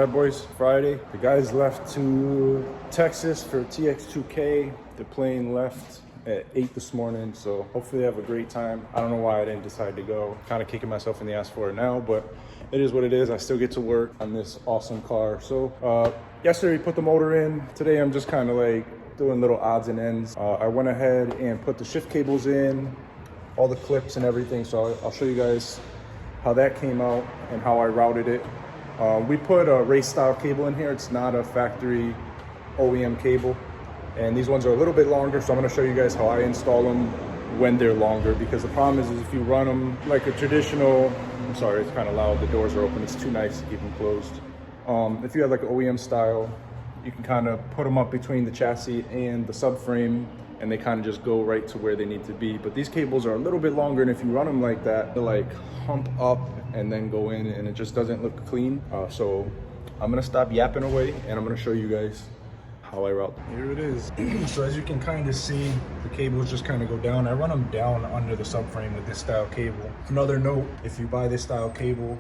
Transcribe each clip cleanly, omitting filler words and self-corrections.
All right, boys, Friday. The guys left to Texas for TX2K. The plane left at 8 this morning, so hopefully they have a great time. I don't know why I didn't decide to go. Kind of kicking myself in the ass for it now, but it is what it is. I still get to work on this awesome car. So yesterday we put the motor in. Today I'm just kind of like doing little odds and ends. I went ahead and put the shift cables in, all the clips and everything. So I'll show you guys how that came out and how I routed it. We put a race style cable in here. It's not a factory OEM cable. And these ones are a little bit longer, so I'm gonna show you guys how I install them when they're longer, because the problem is if you run them like a traditional, I'm sorry, it's kind of loud, the doors are open, it's too nice to keep them closed. If you have like an OEM style, you can kind of put them up between the chassis and the subframe, and they kind of just go right to where they need to be. But these cables are a little bit longer, and if you run them like that, they'll like hump up and then go in, and it just doesn't look clean. So I'm gonna stop yapping away, and I'm gonna show you guys how I route them. Here it is. So as you can kind of see, the cables just kind of go down. I run them down under the subframe with this style cable. Another note, if you buy this style cable,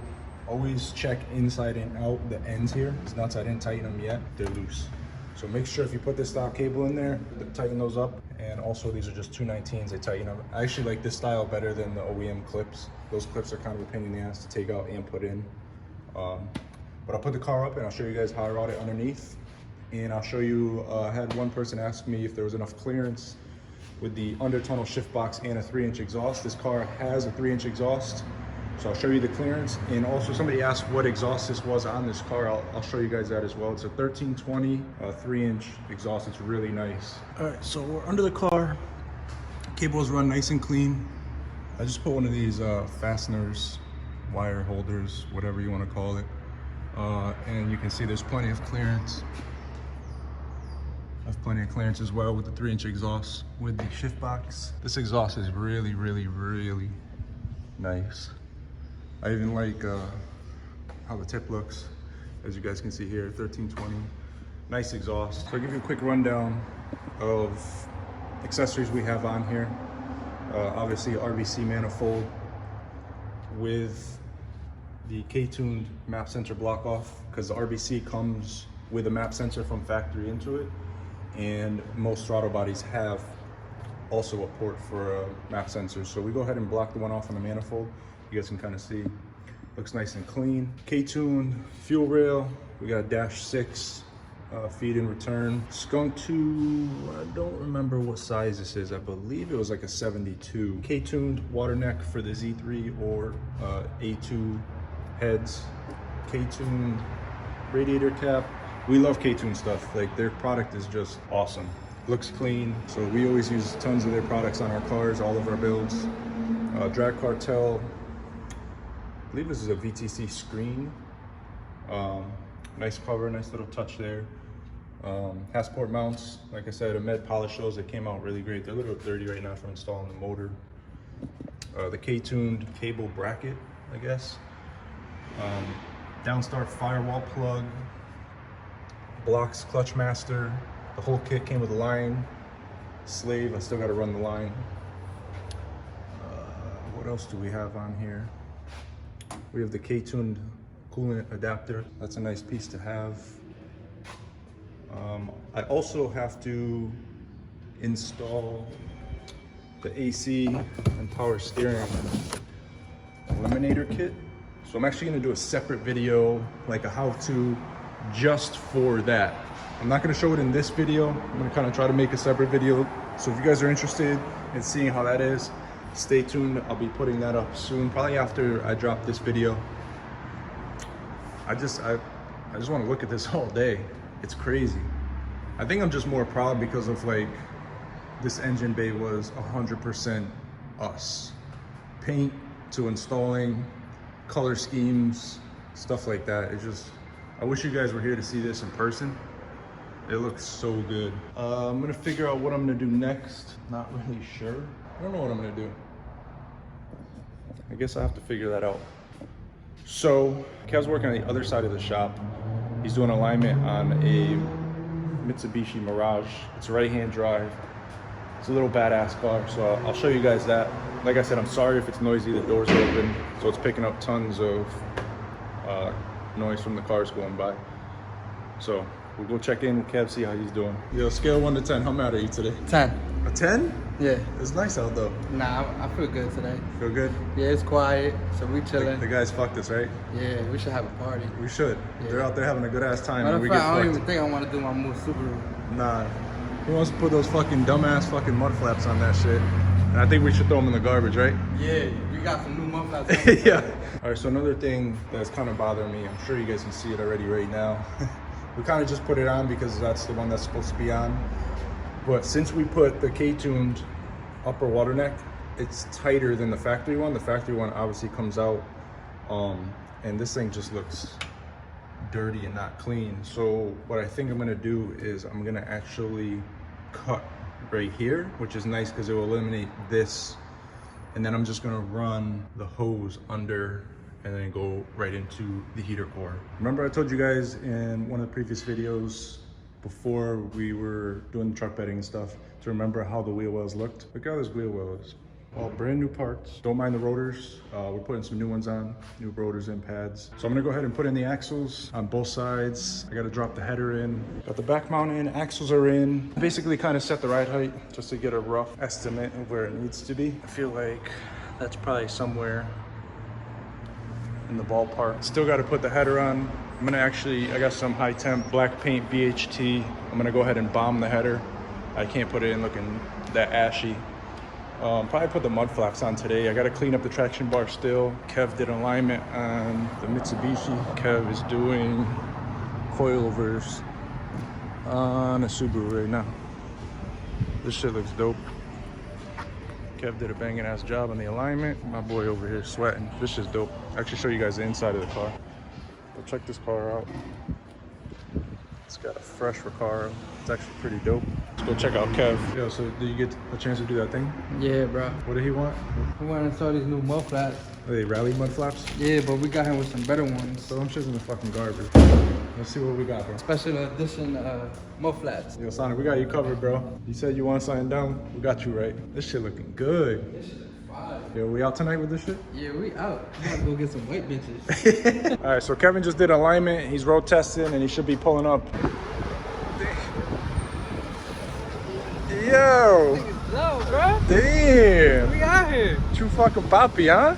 always check inside and out the ends here. These nuts, I didn't tighten them yet, they're loose. So make sure if you put this style cable in there, tighten those up. And also these are just 219s, they tighten them. I actually like this style better than the OEM clips. Those clips are kind of a pain in the ass to take out and put in. But I'll put the car up and I'll show you guys how I route it underneath. And I'll show you, I had one person ask me if there was enough clearance with the under tunnel shift box and a 3-inch exhaust. This car has a 3-inch exhaust. So I'll show you the clearance. And also somebody asked what exhaust this was on this car. I'll show you guys that as well. It's a 1320 3-inch exhaust. It's really nice. All right, so we're under the car. Cables run nice and clean. I just put one of these fasteners, wire holders, whatever you want to call it. And you can see there's plenty of clearance. I have plenty of clearance as well with the 3-inch exhaust with the shift box. This exhaust is really, really, really nice. I even like how the tip looks. As you guys can see here, 1320, nice exhaust. So I'll give you a quick rundown of accessories we have on here. Obviously RBC manifold with the K-tuned map sensor block off, because the RBC comes with a map sensor from factory into it. And most throttle bodies have also a port for a map sensor. So we go ahead and block the one off on the manifold. You guys can kind of see, looks nice and clean. K-tuned fuel rail. We got -6 feed and return. Skunk 2, I don't remember what size this is. I believe it was like a 72. K-tuned water neck for the Z3 or A2 heads. K-tuned radiator cap. We love K-Tune stuff. Like, their product is just awesome. Looks clean. So we always use tons of their products on our cars, all of our builds. Drag Cartel. I believe this is a VTC screen. Nice cover, nice little touch there. Passport mounts. Like I said, a Med Polish shows they came out really great. They're a little dirty right now for installing the motor. The K-tuned cable bracket, I guess. Downstart firewall plug. Blocks clutch master. The whole kit came with a line. Slave, I still got to run the line. What else do we have on here? We have the K-tuned coolant adapter. That's a nice piece to have. I also have to install the AC and power steering eliminator kit. So I'm actually going to do a separate video, like a how-to, just for that. I'm not going to show it in this video. I'm going to kind of try to make a separate video. So if you guys are interested in seeing how that is, stay tuned. I'll be putting that up soon, probably after I drop this video. I just want to look at this all day. It's crazy. I think I'm just more proud because of like, this engine bay was 100% us. Paint to installing, color schemes, stuff like that. It's just, I wish you guys were here to see this in person. It looks so good. I'm gonna figure out what I'm gonna do next. Not really sure. I don't know what I'm gonna do. I guess I have to figure that out. So, Kev's working on the other side of the shop. He's doing alignment on a Mitsubishi Mirage. It's a right-hand drive. It's a little badass car, so I'll show you guys that. Like I said, I'm sorry if it's noisy, the doors are open, so it's picking up tons of noise from the cars going by. So we'll go check in with Kev, see how he's doing. Yo, scale 1 to 10, how mad are you today? 10. A 10? Yeah. It's nice out though. Nah, I feel good today. Feel good? Yeah, it's quiet, so we chilling. The guys fucked us, right? Yeah, we should have a party. We should. Yeah. They're out there having a good ass time. Matter And of we fact, get I don't fucked. even think I want to do my move Subaru. Nah. He wants to put those fucking dumbass fucking mud flaps on that shit. And I think we should throw them in the garbage, right? Yeah, we got some new mud flaps. Yeah. All right, so another thing that's kind of bothering me, I'm sure you guys can see it already right now. We kind of just put it on because that's the one that's supposed to be on. But since we put the K-tuned upper water neck, it's tighter than the factory one. The factory one obviously comes out, and this thing just looks dirty and not clean. So what I think I'm gonna do is I'm gonna actually cut right here, which is nice because it will eliminate this. And then I'm just gonna run the hose under and then go right into the heater core. Remember I told you guys in one of the previous videos before we were doing the truck bedding and stuff to remember how the wheel wells looked? Look how this wheel well is. All brand new parts. Don't mind the rotors. We're putting some new ones on, new rotors and pads. So I'm gonna go ahead and put in the axles on both sides. I gotta drop the header in. Got the back mount in, axles are in. Basically kind of set the ride height just to get a rough estimate of where it needs to be. I feel like that's probably somewhere in the ballpark. Still gotta put the header on. I'm gonna I got some high temp black paint BHT. I'm gonna go ahead and bomb the header. I can't put it in looking that ashy. Probably put the mud flaps on today. I gotta clean up the traction bar still. Kev did alignment on the Mitsubishi. Kev is doing coilovers on a Subaru right now. This shit looks dope. Kev did a banging ass job on the alignment. My boy over here sweating. This shit's dope. I'll actually show you guys the inside of the car. Go check this car out. It's got a fresh Recaro. It's actually pretty dope. Let's go check out Kev. Yo, so did you get a chance to do that thing? Yeah, bro. What did he want? We went and saw these new mud flaps. Are they rally mud flaps? Yeah, but we got him with some better ones. So them shit's in the fucking garbage. Let's see what we got, bro. Special edition mud flaps. Yo, Sonic, we got you covered, bro. You said you want something down. We got you right. This shit looking good. This shit is fire. Yo, we out tonight with this shit? Yeah, we out. We gotta go get some weight benches. All right, so Kevin just did alignment. He's road testing, and he should be pulling up. Yo! No, bro. Damn! We out here. True fucking papi, huh?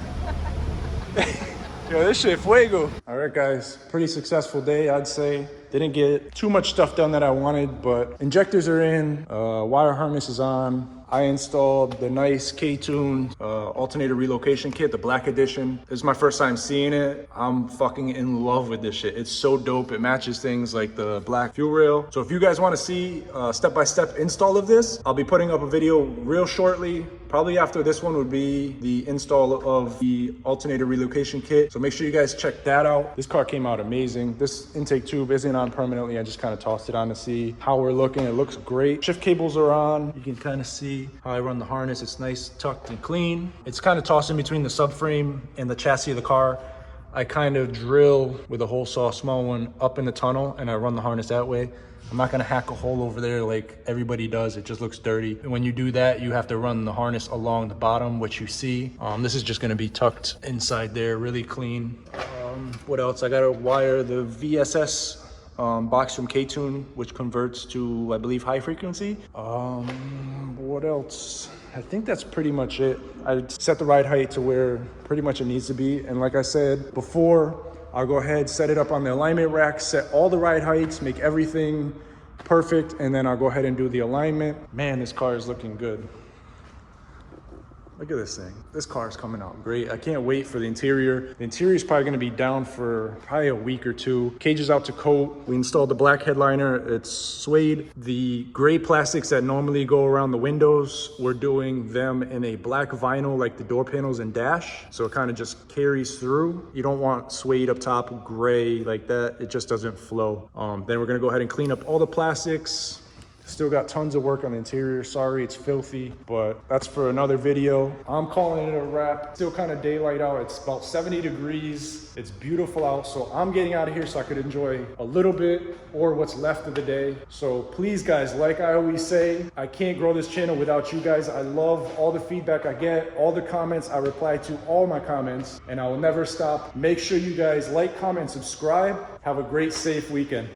Yo, this shit fuego. All right, guys, pretty successful day, I'd say. Didn't get too much stuff done that I wanted, but injectors are in, wire harness is on. I installed the nice K-tuned alternator relocation kit, the black edition. This is my first time seeing it. I'm fucking in love with this shit. It's so dope. It matches things like the black fuel rail. So if you guys want to see a step-by-step install of this, I'll be putting up a video real shortly. Probably after this one would be the install of the alternator relocation kit. So make sure you guys check that out. This car came out amazing. This intake tube isn't on permanently. I just kind of tossed it on to see how we're looking. It looks great. Shift cables are on. You can kind of see how I run the harness. It's nice, tucked and clean. It's kind of tossed in between the subframe and the chassis of the car. I kind of drill with a hole saw, small one, up in the tunnel, and I run the harness that way. I'm not gonna hack a hole over there like everybody does. It just looks dirty. And when you do that, you have to run the harness along the bottom, which you see. This is just gonna be tucked inside there, really clean. What else? I gotta wire the VSS box from K-Tune, which converts to, I believe, high frequency. What else? I think that's pretty much it. I set the ride height to where pretty much it needs to be. And like I said before, I'll go ahead, set it up on the alignment rack, set all the ride heights, make everything perfect, and then I'll go ahead and do the alignment. Man, this car is looking good. Look at this thing. This car is coming out great. I can't wait for the interior. The interior is probably gonna be down for probably a week or two. Cage is out to coat. We installed the black headliner. It's suede. The gray plastics that normally go around the windows, we're doing them in a black vinyl like the door panels and dash. So it kind of just carries through. You don't want suede up top, gray like that. It just doesn't flow. Then we're gonna go ahead and clean up all the plastics. Still got tons of work on the interior. Sorry, it's filthy, but that's for another video. I'm calling it a wrap. Still kind of daylight out. It's about 70 degrees. It's beautiful out. So I'm getting out of here so I could enjoy a little bit or what's left of the day. So please guys, like I always say, I can't grow this channel without you guys. I love all the feedback I get, all the comments. I reply to all my comments and I will never stop. Make sure you guys like, comment, subscribe. Have a great, safe weekend.